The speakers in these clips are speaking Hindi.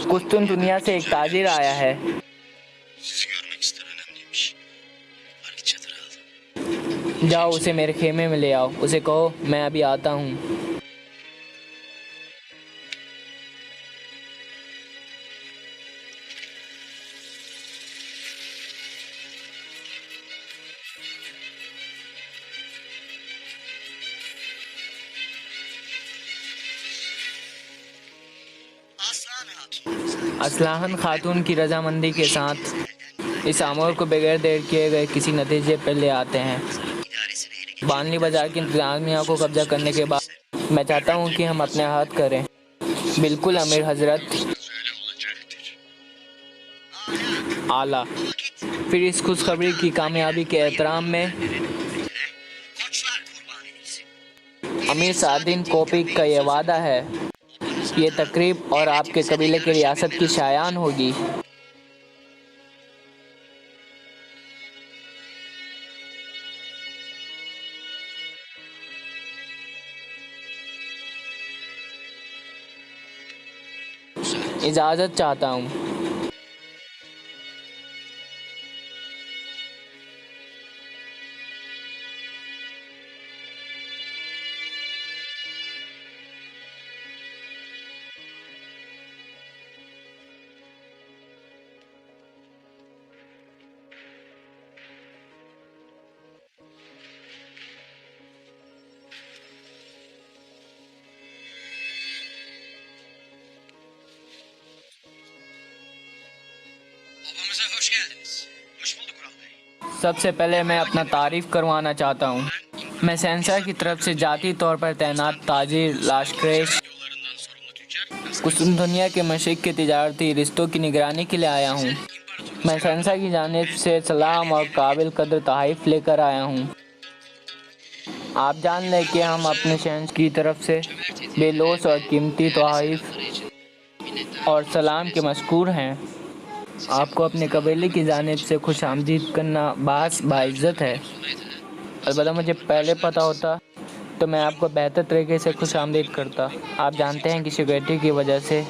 कुस्तुन दुनिया से एक ताजिर आया है। जाओ उसे मेरे खेमे में ले आओ। उसे कहो मैं अभी आता हूँ। असलाहन खातून की रजामंदी के साथ इस अमर को बगैर देर किए गए किसी नतीजे पर ले आते हैं। बानली बाजार की इंतजामिया को कब्जा करने के बाद मैं चाहता हूँ कि हम अपने हाथ करें। बिल्कुल अमीर हजरत। आला। फिर इस खुशखबरी की कामयाबी के एहतराम में अमीर सादिन कोपिक का ये वादा है, ये तकरीब और आपके कबीले की रियासत की शायान होगी। इजाज़त चाहता हूँ। सबसे पहले मैं अपना तारीफ़ करवाना चाहता हूँ। मैं शहंशाह की तरफ से जाती तौर पर तैनात ताजिर लाशक्रेश कुस्तुन दुनिया के मशरिक़ के तिजारती रिश्तों की निगरानी के लिए आया हूँ। मैं शहंशाह की जानिब से सलाम और काबिल कदर तोहफ़े लेकर आया हूँ। आप जान लें कि हम अपने शहंशाह की तरफ से बेलौस और कीमती तोहफ़े और सलाम के मशकूर हैं। आपको अपने कबीले की जानिब से खुश आमदीद करना बाइज़्ज़त है। अलबत्ता मुझे पहले पता होता तो मैं आपको बेहतर तरीके से खुश आमदीद करता। आप जानते हैं कि सिक्योरिटी की वजह से।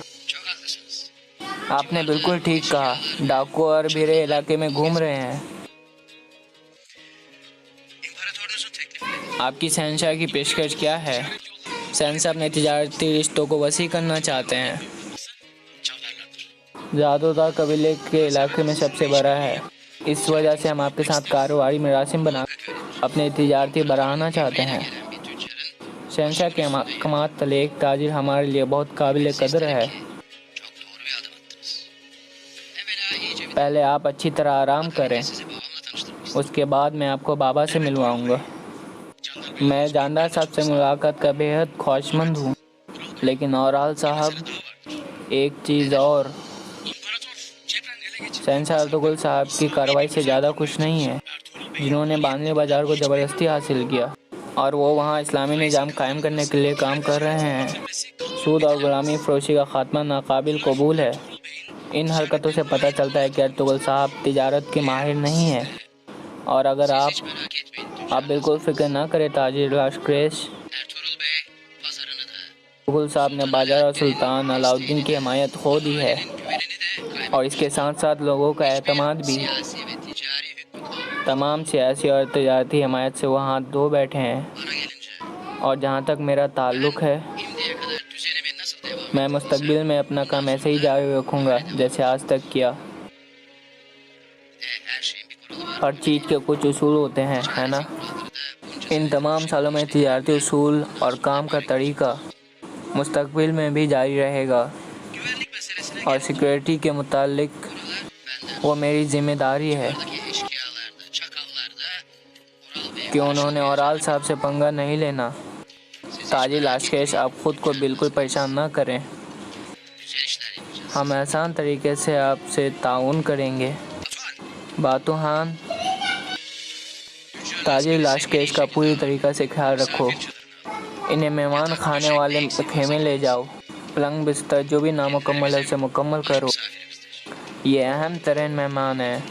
आपने बिल्कुल ठीक कहा, डाकू और भीड़े इलाके में घूम रहे हैं। आपकी शहंशाह की पेशकश क्या है? शहंशाह अपने तिजारती रिश्तों को वसी करना चाहते हैं। ज़्यादातर कबीले के इलाके में सबसे बड़ा है। इस वजह से हम आपके साथ कारोबारी मरासिम बना अपने तिजारती बढ़ाना चाहते हैं। शहंशाह के अहकामात तले एक ताजिर हमारे लिए बहुत काबिल कदर है। पहले आप अच्छी तरह आराम करें, उसके बाद मैं आपको बाबा से मिलवाऊंगा। मैं जानदार साहब से मुलाकात का बेहद ख्वाहिशमंद हूँ, लेकिन औराल साहब एक चीज़ और, शहंशाह अर्तुगरुल साहब की कार्रवाई से ज़्यादा खुश नहीं है, जिन्होंने बानली बाजार को ज़बरदस्ती हासिल किया और वो वहाँ इस्लामी निज़ाम कायम करने के लिए काम कर रहे हैं। सूद और ग़ुलामी फ़रोशी का ख़ात्मा नाकाबिल कबूल है। इन हरकतों से पता चलता है कि अर्तुगरुल साहब तिजारत के माहिर नहीं है। और अगर आप बिल्कुल फ़िक्र ना करें ताजिर लाशक्रेश, अर्तुगरुल साहब ने बाजार और सुल्तान अलाउद्दीन की हिमायत खो दी है और इसके साथ साथ लोगों का एतमाद भी। तमाम सियासी और तिजारती हिमायत से वो हाथ धो बैठे हैं। और जहाँ तक मेरा ताल्लुक़ है, मैं मुस्तकबिल में अपना काम ऐसे ही जारी रखूँगा जैसे आज तक किया। हर चीज़ के कुछ उसूल होते हैं, है ना? इन तमाम सालों में तिजारती उसूल और काम का तरीका मुस्तकबिल में भी जारी रहेगा और सिक्योरिटी के मुतालिक वो मेरी ज़िम्मेदारी है कि उन्होंने औराल साहब से पंगा नहीं लेना। ताजिर लाशक्रेश, आप ख़ुद को बिल्कुल परेशान ना करें। हम आसान तरीके से आपसे ताउन करेंगे। बातूहान, ताजिर लाशक्रेश का पूरी तरीक़ा से ख्याल रखो। इन्हें मेहमान खाने वाले खेमे ले जाओ। पलंग बिस्तर जो भी नामुकम्मल है उसे मुकम्मल करो। ये अहम तरीन मेहमान है।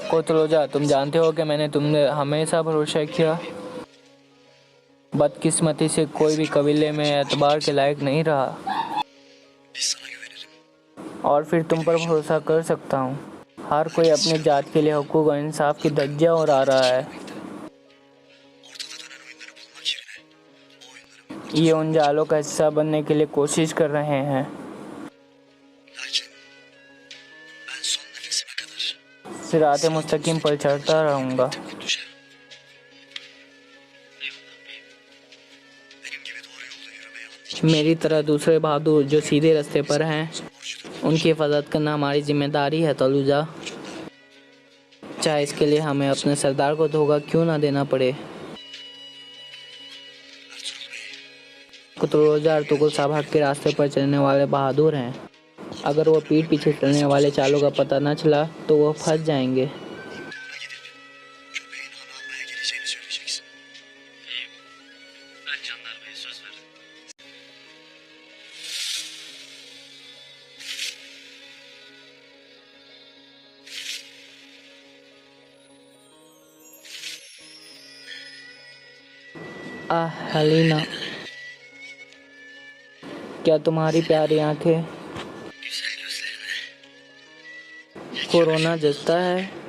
कोतलोजा, तुम जानते हो कि मैंने तुमने हमेशा भरोसा किया। बदकिस्मती से कोई भी कबीले में एतबार के लायक नहीं रहा, और फिर तुम पर भरोसा कर सकता हूँ। हर कोई अपनी जात के लिए हुकूक और इंसाफ की धज्जियां उड़ा रहा है। ये उन जालों का हिस्सा बनने के लिए कोशिश कर रहे हैं। सिराते मुस्तकीम पर चढ़ता रहूँगा। मेरी तरह दूसरे बहादुर जो सीधे रास्ते पर हैं, उनकी हिफाजत करना हमारी जिम्मेदारी है तलूजा, चाहे इसके लिए हमें अपने सरदार को धोखा क्यों ना देना पड़े। कुतलोजा अर्तुगरुल साहब हक के रास्ते पर चलने वाले बहादुर हैं। अगर वो पीठ पीछे चलने वाले चालों का पता न चला तो वो फंस जाएंगे। हलीना, क्या तुम्हारी प्यारी आंखें को रोना जचता है?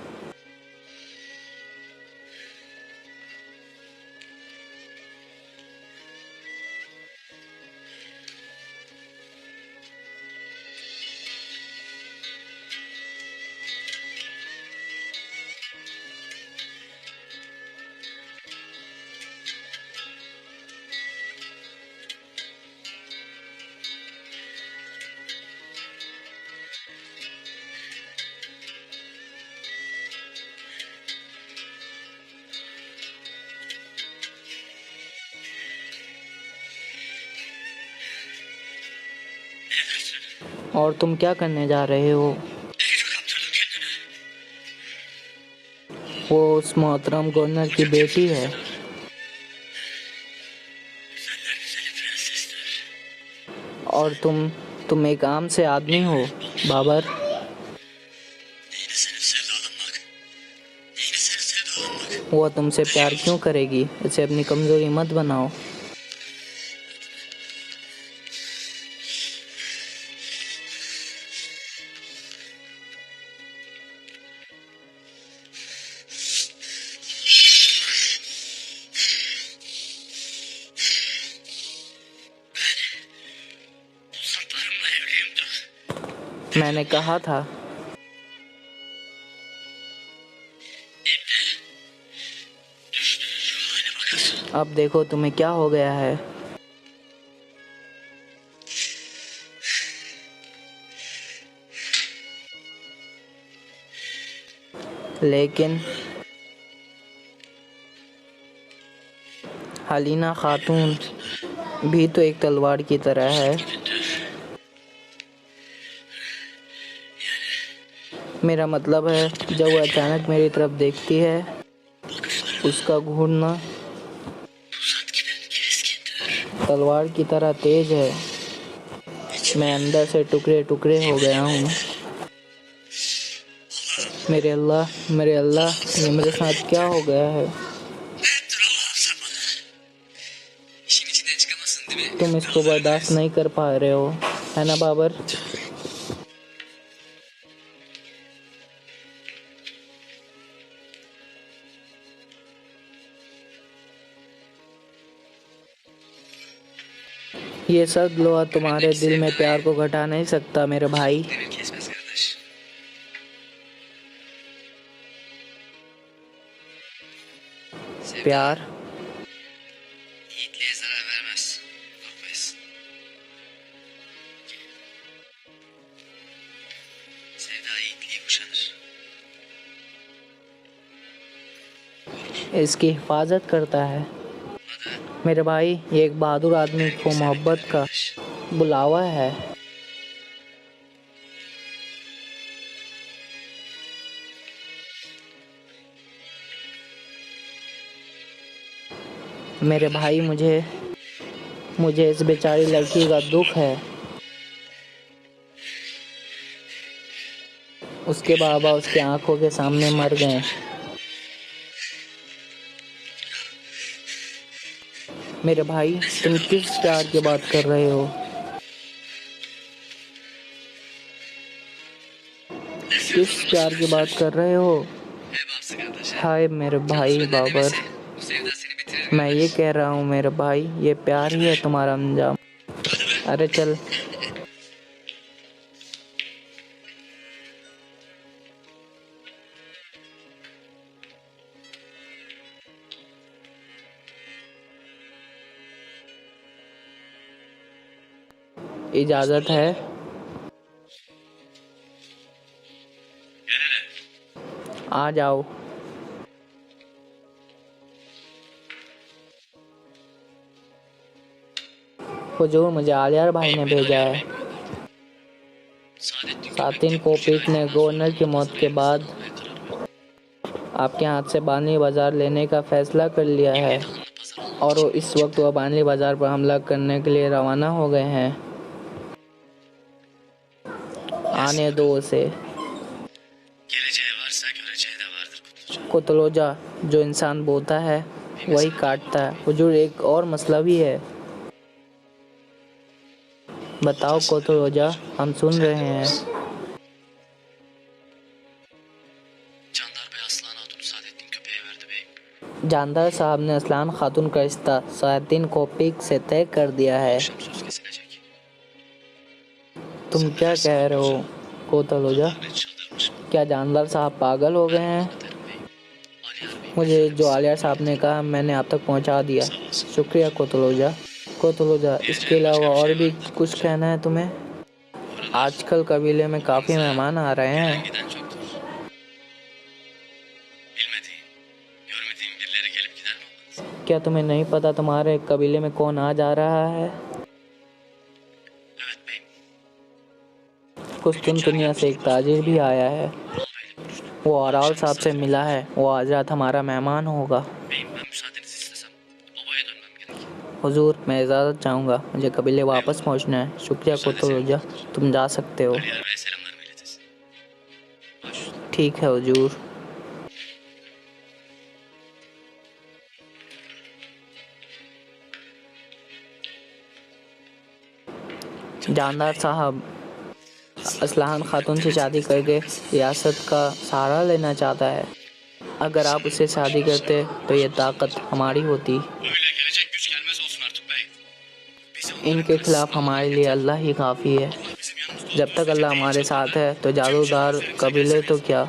और तुम क्या करने जा रहे हो? वो उस मोहतरम गवर्नर की बेटी है। और तुम एक आम से आदमी हो बाबर। वो तुमसे प्यार क्यों करेगी? इसे अपनी कमजोरी मत बनाओ। मैंने कहा था। अब देखो तुम्हें क्या हो गया है। लेकिन हलीना खातून भी तो एक तलवार की तरह है। मेरा मतलब है, जब वो अचानक मेरी तरफ देखती है, उसका घूरना तलवार की तरह तेज है। मैं अंदर से टुकड़े टुकड़े हो गया हूँ। मेरे अल्लाह, ये मेरे साथ क्या हो गया है? तुम इसको बर्दाश्त नहीं कर पा रहे हो, है ना बाबर? ये सब लोहा तुम्हारे दिल में प्यार को घटा नहीं सकता मेरे भाई। प्यार इसकी हिफाजत करता है मेरे भाई। ये एक बहादुर आदमी को मोहब्बत का बुलावा है। मेरे भाई, मुझे इस बेचारी लड़की का दुख है। उसके बाबा उसके आंखों के सामने मर गए। मेरे भाई, तुम किस प्यार की बात कर रहे हो? किस प्यार की बात कर रहे हो? हाय मेरे भाई बाबर, मैं ये कह रहा हूँ मेरे भाई, ये प्यार ही है तुम्हारा अंजाम। अरे चल। इजाजत है? आ जाओ। हुजूर, मुझे आलियार भाई ने भेजा है। सातिन कोपिक ने गवर्नर की मौत के बाद आपके हाथ से बानली बाजार लेने का फैसला कर लिया है और इस वक्त वह बानली बाजार पर हमला करने के लिए रवाना हो गए हैं। आने दो उसे। कुतलोजा, जो इंसान बोता है वही काटता है। हुजूर, एक और मसला भी है। बताओ कुतलोजा, हम सुन रहे हैं। जानदार साहब ने असलान खातून का रिश्ता सातिन कोपिक से तय कर दिया है। तुम क्या कह रहे हो कोतलोजा? क्या जानदार साहब पागल हो गए हैं? मुझे जो आलियार साहब ने कहा मैंने आप तक पहुंचा दिया। शुक्रिया कोतलोजा। कोतलोजा, इसके अलावा और भी कुछ कहना है तुम्हें? आजकल कबीले में काफ़ी मेहमान आ रहे हैं। क्या तुम्हें नहीं पता तुम्हारे कबीले में कौन आ जा रहा है? कुस्तुनतुनिया से एक ताजिर भी आया है। वो आराल साहब से मिला है। वो आज रात हमारा मेहमान होगा। हुजूर, मैं इजाज़त चाहूँगा, मुझे कबीले वापस पहुँचना है। शुक्रिया कोतलोजा, तुम जा सकते हो। ठीक है हुजूर। जानदार साहब असलान खातून से शादी करके रियासत का सहारा लेना चाहता है। अगर आप उससे शादी करते तो ये ताकत हमारी होती। इनके खिलाफ हमारे लिए अल्लाह ही काफ़ी है। जब तक अल्लाह हमारे साथ है तो जादूदार कबीले तो क्या,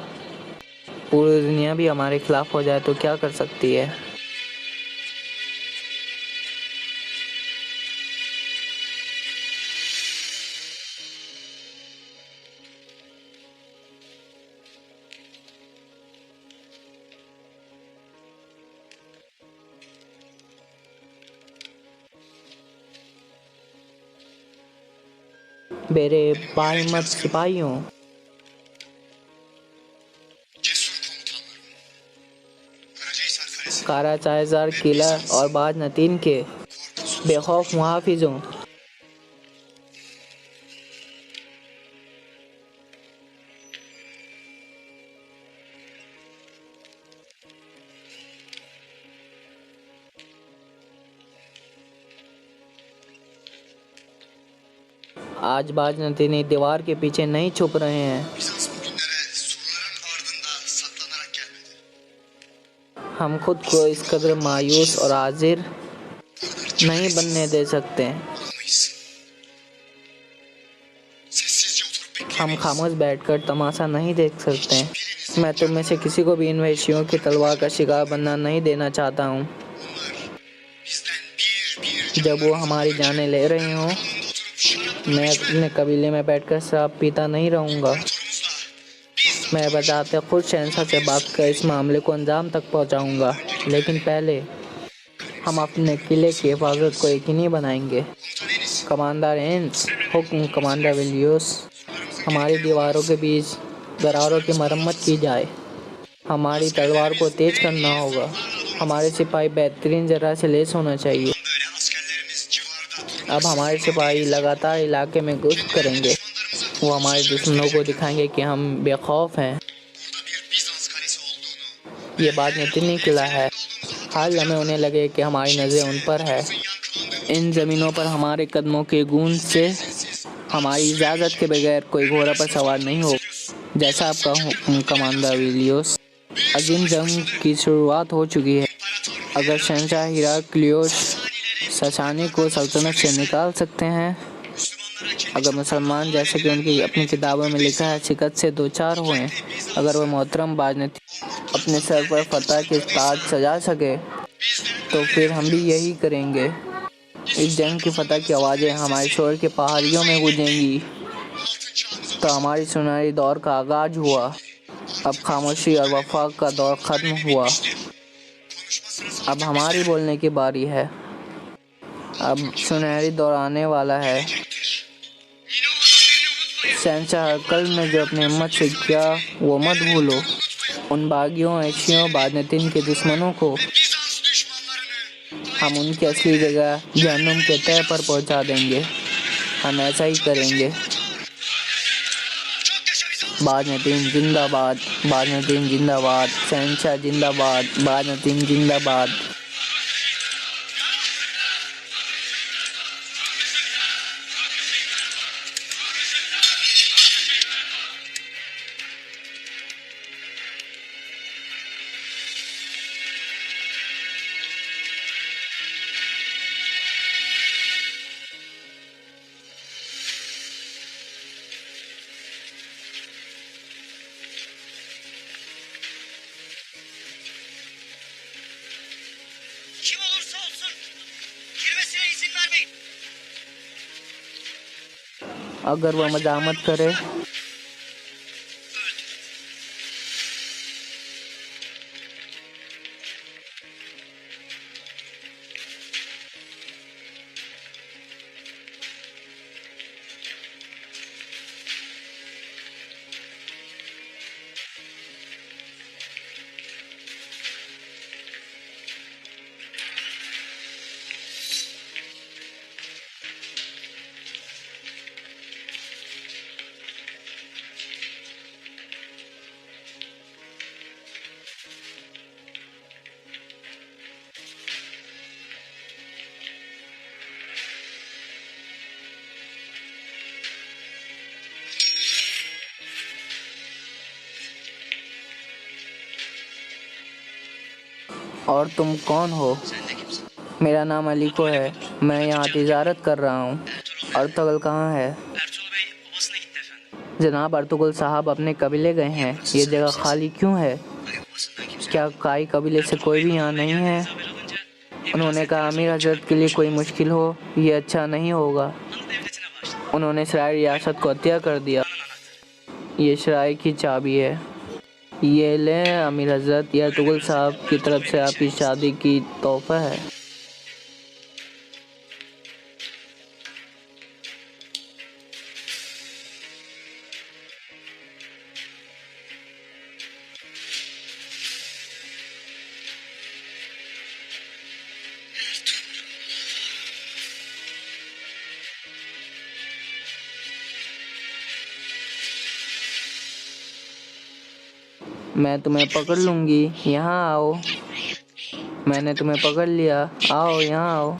पूरी दुनिया भी हमारे खिलाफ हो जाए तो क्या कर सकती है। मेरे भाई मत सिपाहियों, काराचाइजार किला और बाज नतीन के बेखौफ मुहाफिजों, आज बाज नतीनी दीवार के पीछे नहीं छुप रहे हैं। हम खुद को इस कदर मायूस और आजिर नहीं बनने दे सकते। हम खामोश बैठकर तमाशा नहीं देख सकते। मैं तुम में से किसी को भी इन वहशियों की तलवार का शिकार बनना नहीं देना चाहता हूँ। जब वो हमारी जानें ले रहे हों, मैं अपने कबीले में बैठकर शराब पीता नहीं रहूँगा। मैं बजाते खुद शहंशाह से भागकर इस मामले को अंजाम तक पहुँचाऊँगा। लेकिन पहले हम अपने किले की हिफाजत को यकीनी बनाएंगे। कमांडर एंस, हुक्म कमांडर विलियस, हमारी दीवारों के बीच दरारों की मरम्मत की जाए। हमारी तलवार को तेज करना होगा। हमारे सिपाही बेहतरीन जरा से लेस होना चाहिए। अब हमारे सिपाही लगातार इलाके में गश्त करेंगे। वो हमारे दुश्मनों को दिखाएंगे कि हम बेखौफ हैं। ये बाज़नतीनी किला है। आज हमें उन्हें लगे कि हमारी नज़रें उन पर है। इन ज़मीनों पर हमारे कदमों के गूंज से हमारी इजाज़त के बगैर कोई घोड़ा पर सवार नहीं हो। जैसा आपका हुक्म कमांडर विलियोस। अजीम जंग की शुरुआत हो चुकी है। अगर शहंशाह हिराक्लियोस ससानी को सल्तनत से निकाल सकते हैं, अगर मुसलमान जैसे कि उनकी अपनी किताबों में लिखा है शिकस्त से दो चार हुए, अगर वह मोहतरम बाज़नती अपने सर पर फतह के ताज सजा सके, तो फिर हम भी यही करेंगे। इस जंग की फतह की आवाज़ें हमारे शोर के पहाड़ियों में गूंजेंगी। तो हमारी सुनहरी दौर का आगाज हुआ। अब खामोशी और वफा का दौर ख़त्म हुआ। अब हमारी बोलने की बारी है। अब सुनहरी दौर आने वाला है। शहंशाह हरकल ने जो अपनी हिम्मत से किया वो मत भूलो। उन बागियों, ऐशियों, बाज़नतीन के दुश्मनों को हम उनकी असली जगह जहन्नुम के तह पर पहुंचा देंगे। हम ऐसा ही करेंगे। बाज़नतीन जिंदाबाद, बाज़नतीन जिंदाबाद, शहंशाह जिंदाबाद, बाज़नतीन जिंदाबाद। Kim olursa olsun girmesine izin vermeyin. अगर वह मजामत करे, और तुम कौन हो? मेरा नाम अलीको है। मैं यहाँ तिजारत कर रहा हूँ। अर्तुगरुल कहाँ है? Ertuğrul Bey babasına gitti efendim. जनाब अर्तुगरुल साहब अपने कबीले गए हैं। ये जगह खाली क्यों है? Babasından kimse क्या काई कबीले से कोई भी यहाँ नहीं है? haber alınca उन्होंने कहा अमीर हजरत के लिए कोई मुश्किल हो, ये अच्छा नहीं होगा। Han devletine başladı. उन्होंने सराय रियासत को हत्या कर दिया। ये सराय की चाबी है। ये लें अमीर हजरत, यह अर्तुगरुल साहब की तरफ से आपकी शादी की तोहफा है। मैं तुम्हें पकड़ लूँगी, यहाँ आओ। मैंने तुम्हें पकड़ लिया, आओ यहाँ आओ।